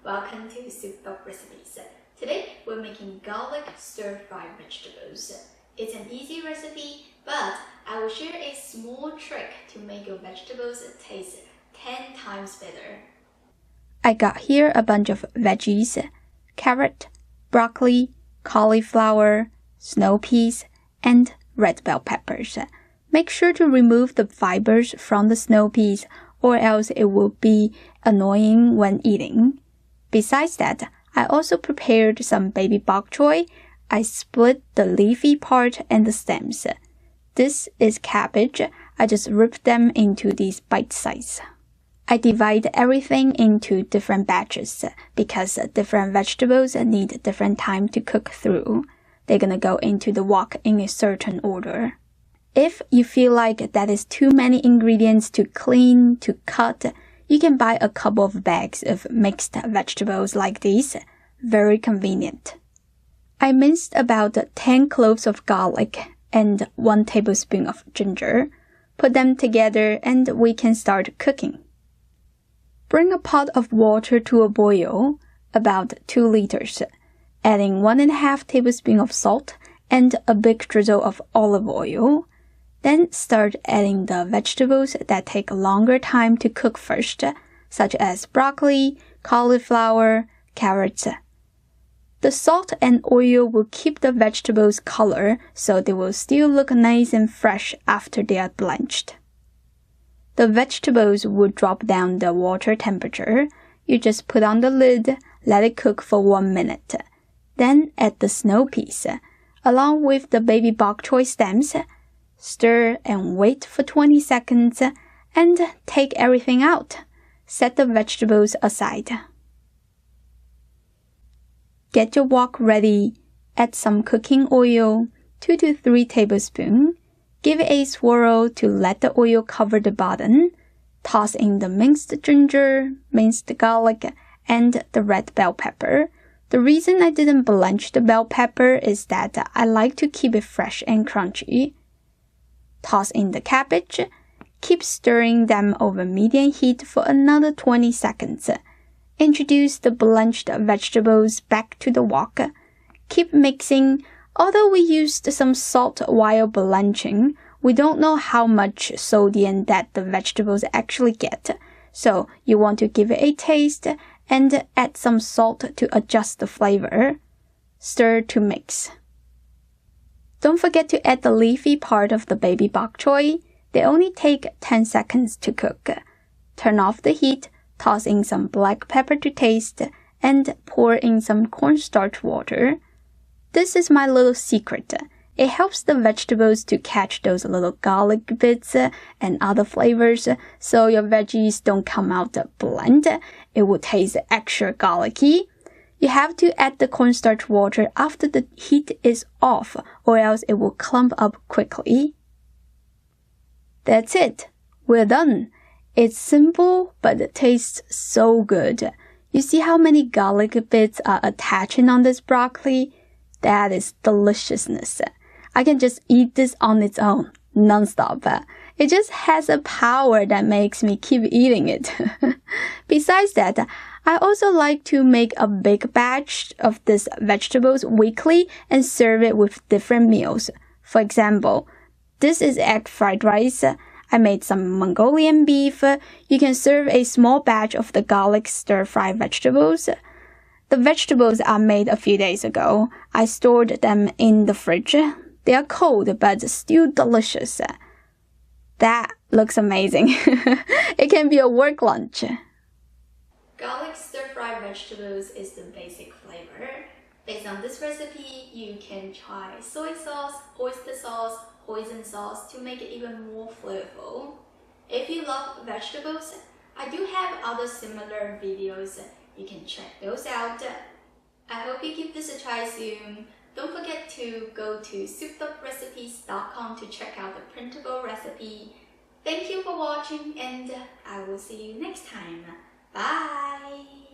Welcome to Souped Up Recipes. Today we're making garlic stir-fried vegetables. It's an easy recipe, but I will share a small trick to make your vegetables taste 10 times better. I got here a bunch of veggies: carrot, broccoli, cauliflower, snow peas, and red bell peppers. Make sure to remove the fibers from the snow peas, or else it will be annoying when eating. Besides that, I also prepared some baby bok choy. I split the leafy part and the stems. This is cabbage. I just ripped them into these bite size. I divide everything into different batches because different vegetables need different time to cook through. They're gonna go into the wok in a certain order. If you feel like that is too many ingredients to clean, to cut, you can buy a couple of bags of mixed vegetables like these. Very convenient. I minced about 10 cloves of garlic and 1 tablespoon of ginger. Put them together and we can start cooking. Bring a pot of water to a boil, about 2 liters, adding 1.5 tablespoons of salt and a big drizzle of olive oil. Then start adding the vegetables that take a longer time to cook first, such as broccoli, cauliflower, carrots. The salt and oil will keep the vegetables' color so they will still look nice and fresh after they are blanched. The vegetables will drop down the water temperature. You just put on the lid, let it cook for 1 minute. Then add the snow peas, along with the baby bok choy stems. Stir and wait for 20 seconds and take everything out. Set the vegetables aside. Get your wok ready. Add some cooking oil, 2 to 3 tablespoons. Give it a swirl to let the oil cover the bottom. Toss in the minced ginger, minced garlic, and the red bell pepper. The reason I didn't blanch the bell pepper is that I like to keep it fresh and crunchy. Toss in the cabbage. Keep stirring them over medium heat for another 20 seconds. Introduce the blanched vegetables back to the wok. Keep mixing. Although we used some salt while blanching, we don't know how much sodium that the vegetables actually get. So you want to give it a taste and add some salt to adjust the flavor. Stir to mix. Don't forget to add the leafy part of the baby bok choy. They only take 10 seconds to cook. Turn off the heat, toss in some black pepper to taste, and pour in some cornstarch water. This is my little secret. It helps the vegetables to catch those little garlic bits and other flavors, so your veggies don't come out bland. It will taste extra garlicky. You have to add the cornstarch water after the heat is off, or else it will clump up quickly. That's it. We're done. It's simple, but it tastes so good. You see how many garlic bits are attaching on this broccoli? That is deliciousness. I can just eat this on its own, non-stop. It just has a power that makes me keep eating it. Besides that, I also like to make a big batch of these vegetables weekly and serve it with different meals. For example, this is egg fried rice. I made some Mongolian beef. You can serve a small batch of the garlic stir-fried vegetables. The vegetables are made a few days ago. I stored them in the fridge. They are cold but still delicious. That looks amazing. It can be a work lunch. Garlic stir-fried vegetables is the basic flavor. Based on this recipe, you can try soy sauce, oyster sauce, hoisin sauce to make it even more flavorful. If you love vegetables, I do have other similar videos. You can check those out. I hope you give this a try soon. Don't forget to go to soupeduprecipes.com to check out the printable recipe. Thank you for watching and I will see you next time. Bye!